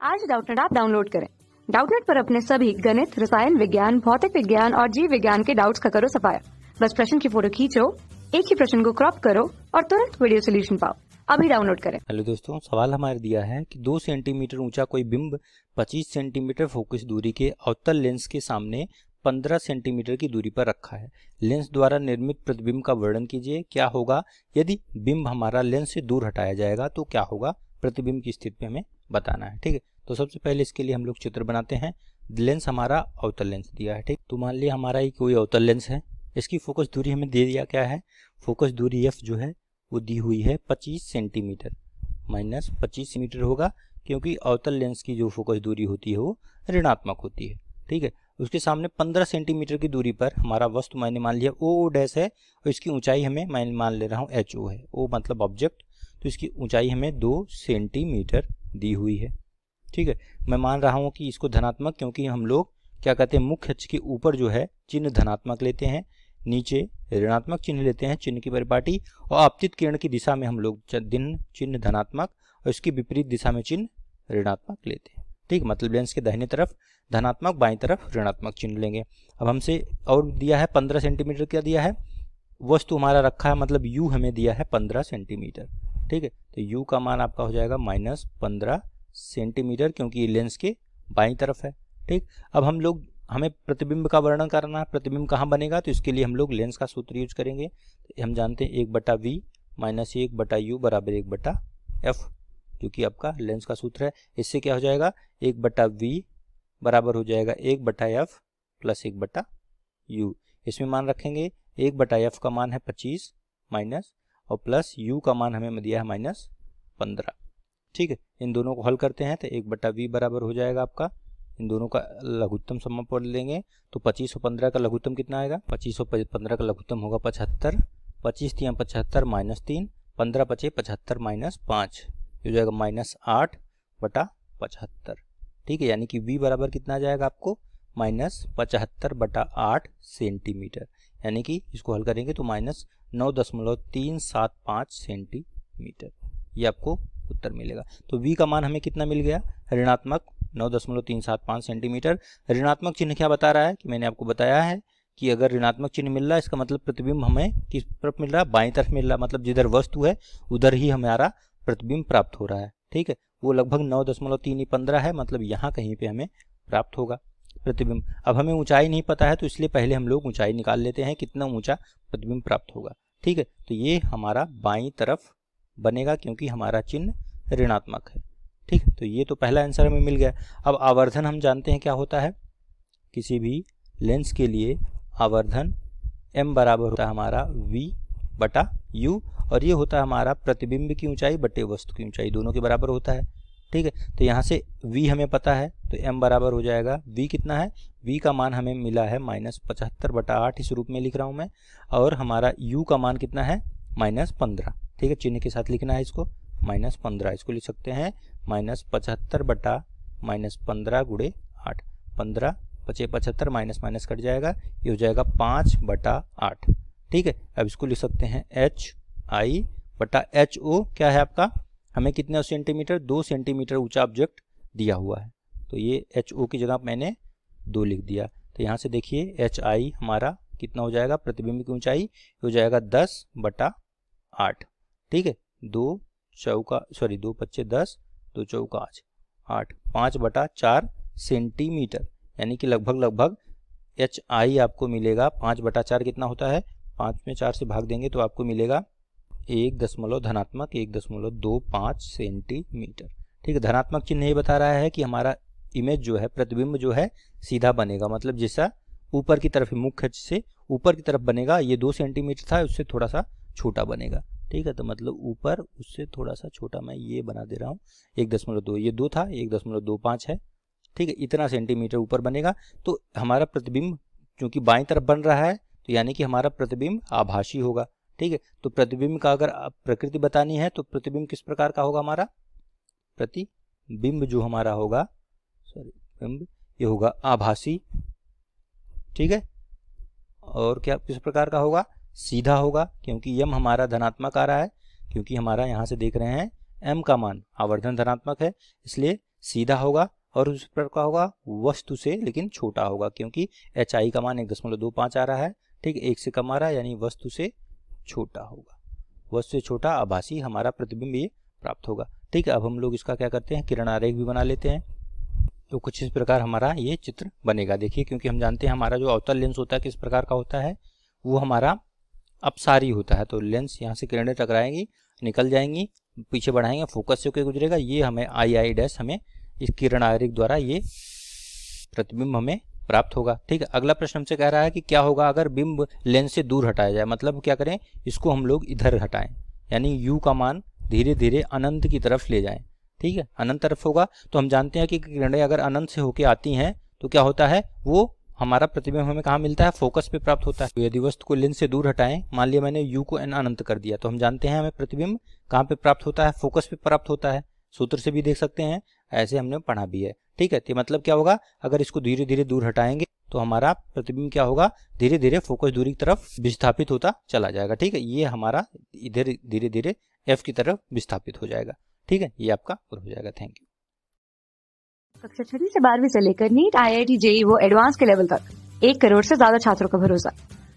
आज Doubtnut app download करें। Doubtnut पर अपने सभी गणित, रसायन विज्ञान, भौतिक विज्ञान और जीव विज्ञान के डाउट्स का करो सफाया। बस प्रश्न की फोटो खींचो, एक ही प्रश्न को क्रॉप करो और तुरंत वीडियो सोल्यूशन पाओ। अभी डाउनलोड करें। हेलो दोस्तों, सवाल हमारे दिया है कि 2 सेंटीमीटर ऊंचा कोई बिंब 25 सेंटीमीटर फोकस दूरी के अवतल लेंस के सामने 15 सेंटीमीटर की दूरी पर रखा है। लेंस द्वारा निर्मित प्रतिबिंब का वर्णन कीजिए। क्या होगा यदि बिंब हमारा लेंस से दूर हटाया जाएगा तो क्या होगा, प्रतिबिंब की स्थिति में हमें बताना है। ठीक है, तो सबसे पहले इसके लिए हम लोग चित्र बनाते हैं। लेंस हमारा अवतल लेंस दिया है। ठीक, तो मान लिया हमारा ये कोई अवतल लेंस है। इसकी फोकस दूरी हमें दे दिया क्या है, फोकस दूरी एफ जो है वो दी हुई है 25 सेंटीमीटर माइनस 25 सेंटीमीटर होगा, क्योंकि अवतल लेंस की जो फोकस दूरी होती है वो ऋणात्मक होती है। ठीक है, उसके सामने 15 सेंटीमीटर की दूरी पर हमारा वस्तु मैंने मान लिया ओ डैश है और इसकी ऊंचाई हमें मैं मान ले रहा हूँ एच ओ है। ओ मतलब ऑब्जेक्ट, तो इसकी ऊंचाई हमें 2 सेंटीमीटर दी हुई है। ठीक है, मैं मान रहा हूँ कि इसको धनात्मक, क्योंकि हम लोग क्या कहते हैं, मुख्य अक्ष के ऊपर जो है चिन्ह धनात्मक लेते हैं, नीचे ऋणात्मक चिन्ह लेते हैं, चिन्ह की परिपाटी, और आपतित किरण की दिशा में हम लोग चिन्ह धनात्मक और इसकी विपरीत दिशा में चिन्ह ऋणात्मक लेते हैं। ठीक, मतलब लेंस के दाहिने तरफ धनात्मक, बाईं तरफ ऋणात्मक चिन्ह लेंगे। अब हमसे और दिया है 15 सेंटीमीटर, क्या दिया है, वस्तु हमारा रखा है, मतलब u हमें दिया है 15 सेंटीमीटर। ठीक है, तो u का मान आपका हो जाएगा -15 सेंटीमीटर, क्योंकि ये लेंस के बाईं तरफ है। ठीक, अब हमें प्रतिबिंब का वर्णन करना है। प्रतिबिंब कहाँ बनेगा, तो इसके लिए हम लोग लेंस का सूत्र यूज करेंगे। हम जानते हैं 1/v माइनस 1/u बराबर 1/f, जो कि आपका लेंस का सूत्र है। इससे क्या हो जाएगा, 1/v बराबर हो जाएगा 1/f प्लस 1/u। इसमें मान रखेंगे 1/f का मान है 25 माइनस और प्लस u का मान हमें दिया है -15। ठीक है, इन दोनों को हल करते हैं तो 1/v बराबर हो जाएगा आपका, इन दोनों का लघुत्तम समापन लेंगे तो 25 और 15 का लघुत्तम कितना आएगा, 25 और 15 का लघुत्तम होगा 75, 25 3 75 -3, 15 बचे 75 -5, हो जाएगा -8/75। ठीक है, यानी कि v बराबर कितना आ जाएगा आपको, -75/8 सेंटीमीटर, यानी कि इसको हल करेंगे तो -9.375 सेंटीमीटर, ये आपको उत्तर मिलेगा। तो v का मान हमें कितना मिल गया, ऋणात्मक 9.375 सेंटीमीटर। ऋणात्मक चिन्ह क्या बता रहा है कि मैंने आपको बताया है कि अगर ऋणात्मक चिन्ह मिल रहा है, इसका मतलब प्रतिबिंब हमें किस तरफ मिल रहा है, बाईं तरफ मिल रहा है, मतलब जिधर वस्तु है उधर ही हमारा प्रतिबिंब प्राप्त हो रहा है। ठीक है, वो लगभग 9.315 है, मतलब यहाँ कहीं पे हमें प्राप्त होगा प्रतिबिंब। अब हमें ऊंचाई नहीं पता है, तो इसलिए पहले हम लोग ऊंचाई निकाल लेते हैं, कितना ऊंचा प्रतिबिंब प्राप्त होगा। ठीक है, तो ये हमारा बाईं तरफ बनेगा, क्योंकि हमारा चिन्ह ऋणात्मक है। ठीक, तो ये तो पहला आंसर हमें मिल गया। अब आवर्धन हम जानते हैं क्या होता है, किसी भी लेंस के लिए आवर्धन m बराबर होता है हमारा v/u, और ये होता है हमारा प्रतिबिंब की ऊंचाई बटे वस्तु की ऊंचाई, दोनों के बराबर होता है। ठीक है, तो यहाँ से v हमें पता है, तो m बराबर हो जाएगा, v कितना है, v का मान हमें मिला है -75/8, इस रूप में लिख रहा हूँ मैं, और हमारा u का मान कितना है, -15। ठीक है, चिन्ह के साथ लिखना है इसको, -15, इसको लिख सकते हैं -75/-15 गुणे 8, 15 बचे 75, माइनस माइनस कट जाएगा, ये हो जाएगा 5/8। ठीक है, अब इसको लिख सकते हैं HI/HO, क्या है आपका, हमें कितने सेंटीमीटर, 2 सेंटीमीटर ऊंचा ऑब्जेक्ट दिया हुआ है, तो ये HO की जगह मैंने 2 लिख दिया। तो यहाँ से देखिए HI हमारा कितना हो जाएगा, प्रतिबिंब की ऊंचाई हो जाएगा 10/8। ठीक है, 2 5 10, 2 चौका 8, 5/4 सेंटीमीटर, यानी कि लगभग HI आपको मिलेगा 5/4 कितना होता है, 5 में 4 से भाग देंगे तो आपको मिलेगा 1.25 सेंटीमीटर। ठीक है, धनात्मक चिन्ह ये बता रहा है कि हमारा इमेज जो है, प्रतिबिंब जो है सीधा बनेगा, मतलब जैसा ऊपर की तरफ मुख्य अक्ष से ऊपर की तरफ बनेगा, ये 2 सेंटीमीटर था, उससे थोड़ा सा छोटा बनेगा। ठीक है, तो मतलब ऊपर उससे थोड़ा सा छोटा, मैं ये बना दे रहा हूँ 1.2, ये 2 था 1.25 है। ठीक है, इतना सेंटीमीटर ऊपर बनेगा। तो हमारा प्रतिबिंब क्योंकि बाईं तरफ बन रहा है, तो यानी कि हमारा प्रतिबिंब आभासी होगा। ठीक है, तो प्रतिबिंब का अगर प्रकृति बतानी है तो प्रतिबिंब किस प्रकार का होगा, हमारा प्रतिबिंब जो हमारा होगा, बिंब ये होगा आभासी। ठीक है, और क्या किस प्रकार का होगा, सीधा होगा, क्योंकि m हमारा धनात्मक आ रहा है, क्योंकि हमारा यहाँ से देख रहे हैं m का मान आवर्धन धनात्मक है, इसलिए सीधा होगा और उस पर क्या होगा, वस्तु से लेकिन छोटा होगा, क्योंकि HI का मान 1.25 आ रहा है, ठीक है, 1 से कम आ रहा है, यानी वस्तु से छोटा होगा। वस्तु से छोटा आभासी हमारा प्रतिबिंब ये प्राप्त होगा। ठीक है, अब हम लोग इसका क्या करते हैं, किरण आरेख भी बना लेते हैं। तो कुछ इस प्रकार हमारा ये चित्र बनेगा। देखिए, क्योंकि हम जानते हैं हमारा जो अवतल लेंस होता है किस प्रकार का होता है, वो हमारा अपसारी होता है। तो लेंस यहाँ से किरणें टकराएंगी, निकल जाएंगी, पीछे बढ़ाएंगे, फोकस से होकर गुजरेगा, ये हमें आई डैश हमें इस किरण आरेख द्वारा ये प्रतिबिंब हमें प्राप्त होगा। ठीक है, अगला प्रश्न हमसे कह रहा है कि क्या होगा अगर बिंब लेंस से दूर हटाया जाए, मतलब क्या करें, इसको हम लोग इधर हटाएं, यानी u का मान धीरे धीरे अनंत की तरफ ले जाएं। ठीक है, अनंत तरफ होगा तो हम जानते हैं कि किरणें अगर अनंत से होके आती हैं तो क्या होता है, वो हमारा प्रतिबिंब हमें कहाँ मिलता है, फोकस पे प्राप्त होता है। तो यदि वस्तु को लेंस से दूर हटाएं, मान लिया मैंने u को अनंत कर दिया, तो हम जानते हैं हमें प्रतिबिंब कहाँ पे प्राप्त होता है, फोकस पे प्राप्त होता है। सूत्र से भी देख सकते हैं, ऐसे हमने पढ़ा भी है। ठीक है, तो मतलब क्या होगा, अगर इसको धीरे धीरे दूर हटाएंगे तो हमारा प्रतिबिंब क्या होगा, धीरे धीरे फोकस दूरी की तरफ विस्थापित होता चला जाएगा। ठीक है, ये हमारा इधर धीरे धीरे f की तरफ विस्थापित हो जाएगा। ठीक है, ये आपका पूरा हो जाएगा। Thank you. कक्षा 6 से 12वीं से लेकर नीट, IIT, JEE वो एडवांस के लेवल तक 1 करोड़ से ज्यादा छात्रों का भरोसा।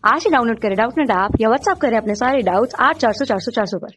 आज ही डाउनलोड करें डाउटनेट ऐप या व्हाट्सएप करें अपने सारे डाउट्स 8400 400 400 पर।